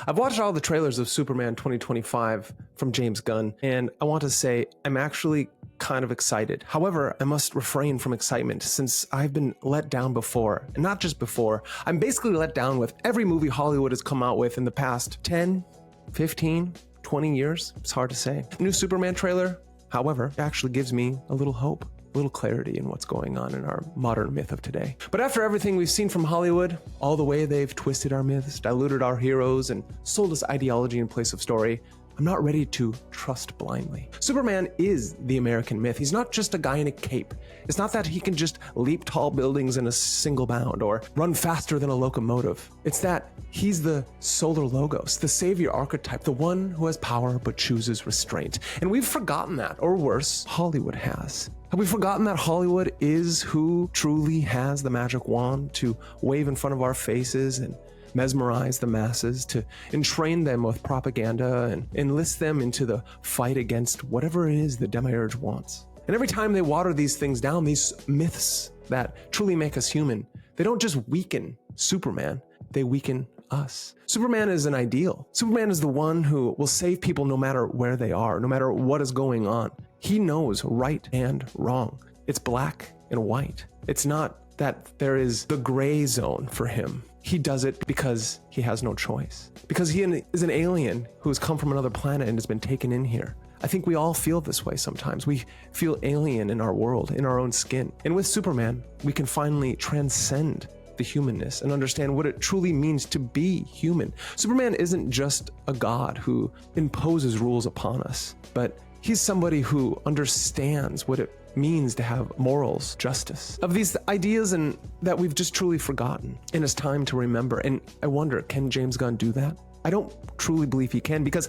I've watched all the trailers of Superman 2025 from James Gunn, and I want to say I'm actually kind of excited. However, I must refrain from excitement since I've been let down before. And not just before, I'm basically let down with every movie Hollywood has come out with in the past 10, 15, 20 years. It's hard to say. The new Superman trailer, however, actually gives me a little hope, a little clarity in what's going on in our modern myth of today. But after everything we've seen from Hollywood, all the way they've twisted our myths, diluted our heroes, and sold us ideology in place of story, I'm not ready to trust blindly. Superman is the American myth. He's not just a guy in a cape. It's not that he can just leap tall buildings in a single bound or run faster than a locomotive. It's that he's the solar logos, the savior archetype, the one who has power but chooses restraint. And we've forgotten that, or worse, Hollywood has. Have we forgotten that Hollywood is who truly has the magic wand to wave in front of our faces and mesmerize the masses, to entrain them with propaganda and enlist them into the fight against whatever it is the demiurge wants? And every time they water these things down, these myths that truly make us human, they don't just weaken Superman, they weaken us. Superman is an ideal. Superman is the one who will save people no matter where they are, no matter what is going on. He knows right and wrong. It's black and white. It's not that there is the gray zone for him. He does it because he has no choice. Because he is an alien who has come from another planet and has been taken in here. I think we all feel this way sometimes. We feel alien in our world, in our own skin. And with Superman, we can finally transcend the humanness and understand what it truly means to be human. Superman isn't just a god who imposes rules upon us, but he's somebody who understands what it means to have morals, justice, of these ideas and that we've just truly forgotten. And it's time to remember. And I wonder, can James Gunn do that? I don't truly believe he can, because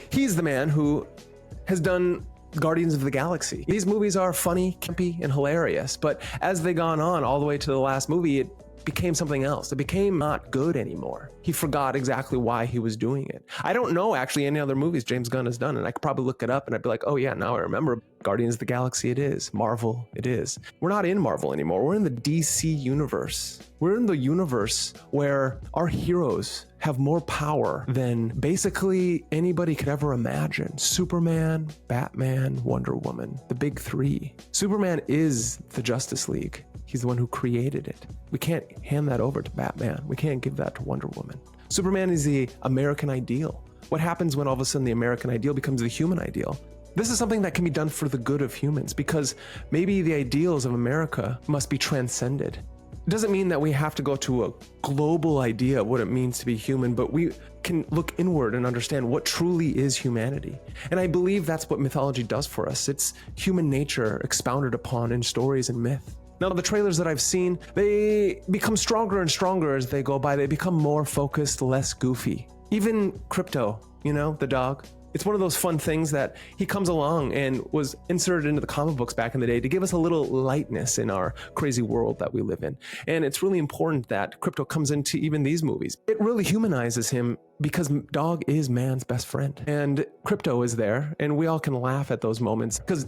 he's the man who has done Guardians of the Galaxy. These movies are funny, campy, and hilarious, but as they gone on all the way to the last movie, it became something else. It became not good anymore. He forgot exactly why he was doing it. I don't know actually any other movies James Gunn has done, and I could probably look it up and I'd be like, oh yeah, now I remember. Guardians of the Galaxy it is. Marvel it is. We're not in Marvel anymore. We're in the DC universe. We're in the universe where our heroes have more power than basically anybody could ever imagine. Superman, Batman, Wonder Woman, the big three. Superman is the Justice League. He's the one who created it. We can't hand that over to Batman. We can't give that to Wonder Woman. Superman is the American ideal. What happens when all of a sudden the American ideal becomes the human ideal? This is something that can be done for the good of humans, because maybe the ideals of America must be transcended. It doesn't mean that we have to go to a global idea of what it means to be human, but we can look inward and understand what truly is humanity. And I believe that's what mythology does for us. It's human nature expounded upon in stories and myth. Now, the trailers that I've seen, they become stronger and stronger as they go by. They become more focused, less goofy. Even Crypto, you know, the dog. It's one of those fun things that he comes along and was inserted into the comic books back in the day to give us a little lightness in our crazy world that we live in. And it's really important that Crypto comes into even these movies. It really humanizes him because dog is man's best friend. And Crypto is there, and we all can laugh at those moments because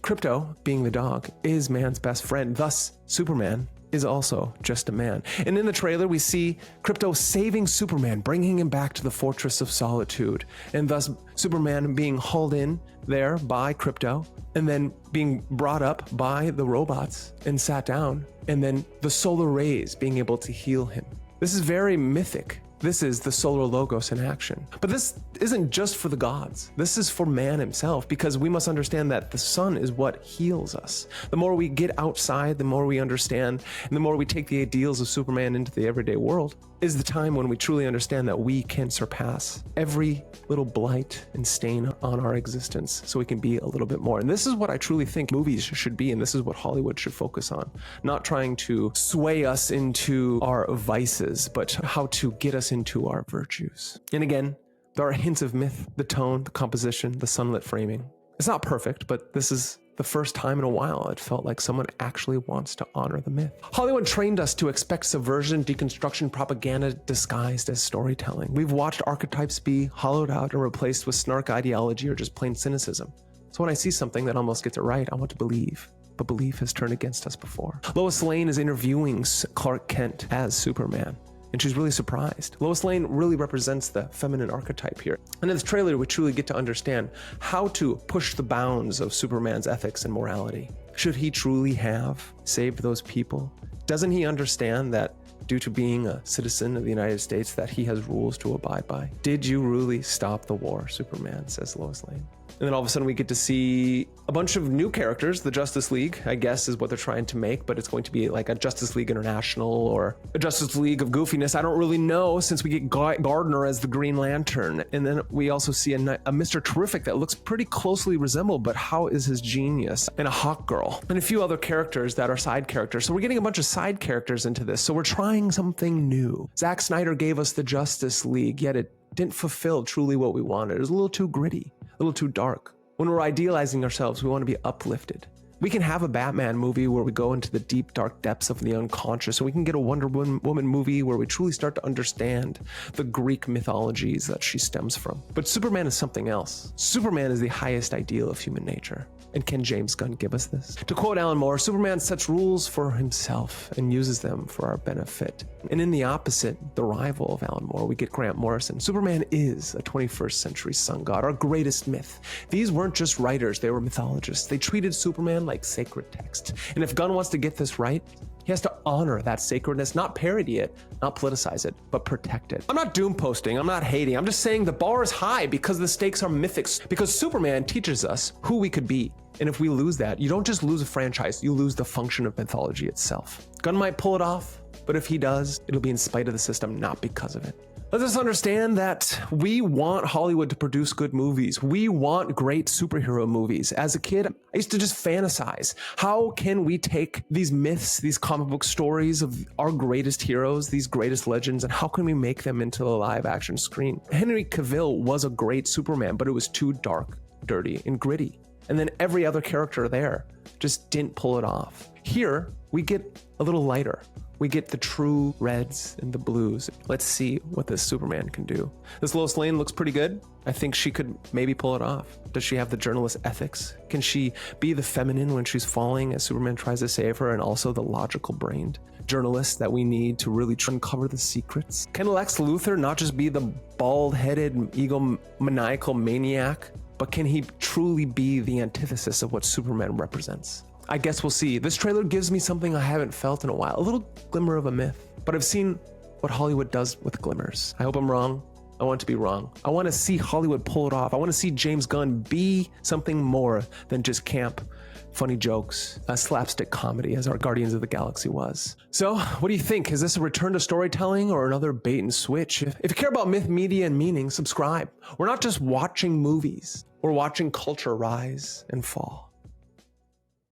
Crypto, being the dog, is man's best friend. Thus, Superman is also just a man. And in the trailer, we see Crypto saving Superman, bringing him back to the Fortress of Solitude, and thus Superman being hauled in there by Crypto, and then being brought up by the robots and sat down, and then the solar rays being able to heal him. This is very mythic. This is the solar logos in action. But this isn't just for the gods. This is for man himself, because we must understand that the sun is what heals us. The more we get outside, the more we understand, and the more we take the ideals of Superman into the everyday world, is the time when we truly understand that we can surpass every little blight and stain on our existence so we can be a little bit more. And this is what I truly think movies should be, and this is what Hollywood should focus on. Not trying to sway us into our vices, but how to get us into our virtues. And again, there are hints of myth, the tone, the composition, the sunlit framing. It's not perfect, but this is the first time in a while it felt like someone actually wants to honor the myth. Hollywood trained us to expect subversion, deconstruction, propaganda disguised as storytelling. We've watched archetypes be hollowed out and replaced with snark ideology or just plain cynicism. So when I see something that almost gets it right, I want to believe. But belief has turned against us before. Lois Lane is interviewing Clark Kent as Superman. and she's really surprised. Lois Lane really represents the feminine archetype here. And in this trailer, we truly get to understand how to push the bounds of Superman's ethics and morality. Should he truly have saved those people? Doesn't he understand that due to being a citizen of the United States that he has rules to abide by? Did you really stop the war, Superman, says Lois Lane. And then all of a sudden we get to see a bunch of new characters. The Justice League, I guess, is what they're trying to make, but it's going to be like a Justice League International or a Justice League of goofiness. I don't really know, since we get Gardner as the Green Lantern. And then we also see a Mr. Terrific that looks pretty closely resembled, but how is his genius? And a Hawk Girl. And a few other characters that are side characters. So we're getting a bunch of side characters into this. So we're trying something new. Zack Snyder gave us the Justice League, yet it didn't fulfill truly what we wanted. It was a little too gritty, a little too dark. When we're idealizing ourselves, we want to be uplifted. We can have a Batman movie where we go into the deep, dark depths of the unconscious, and we can get a Wonder Woman movie where we truly start to understand the Greek mythologies that she stems from. But Superman is something else. Superman is the highest ideal of human nature. And can James Gunn give us this? To quote Alan Moore, Superman sets rules for himself and uses them for our benefit. And in the opposite, the rival of Alan Moore, we get Grant Morrison. Superman is a 21st century sun god, our greatest myth. These weren't just writers, they were mythologists. They treated Superman like sacred text. And if Gunn wants to get this right, he has to honor that sacredness, not parody it, not politicize it, but protect it. I'm not doom posting, I'm not hating, I'm just saying the bar is high because the stakes are mythic, because Superman teaches us who we could be. And if we lose that, you don't just lose a franchise, you lose the function of mythology itself. Gunn might pull it off, but if he does, it'll be in spite of the system, not because of it. Let us understand that we want Hollywood to produce good movies. We want great superhero movies. As a kid, I used to just fantasize. How can we take these myths, these comic book stories of our greatest heroes, these greatest legends, and how can we make them into a live action screen? Henry Cavill was a great Superman, but it was too dark, dirty, and gritty. And then every other character there just didn't pull it off. Here, we get a little lighter. We get the true reds and the blues. Let's see what this Superman can do. This Lois Lane looks pretty good. I think she could maybe pull it off. Does she have the journalist ethics? Can she be the feminine when she's falling as Superman tries to save her, and also the logical brained journalist that we need to really uncover the secrets? Can Lex Luthor not just be the bald-headed, egomaniacal maniac, but can he truly be the antithesis of what Superman represents? I guess we'll see. This trailer gives me something I haven't felt in a while, a little glimmer of a myth, but I've seen what Hollywood does with glimmers. I hope I'm wrong. I want to be wrong. I want to see Hollywood pull it off. I want to see James Gunn be something more than just camp, funny jokes, a slapstick comedy as our Guardians of the Galaxy was. So what do you think? Is this a return to storytelling or another bait and switch? If you care about myth, media, and meaning, subscribe. We're not just watching movies. We're watching culture rise and fall.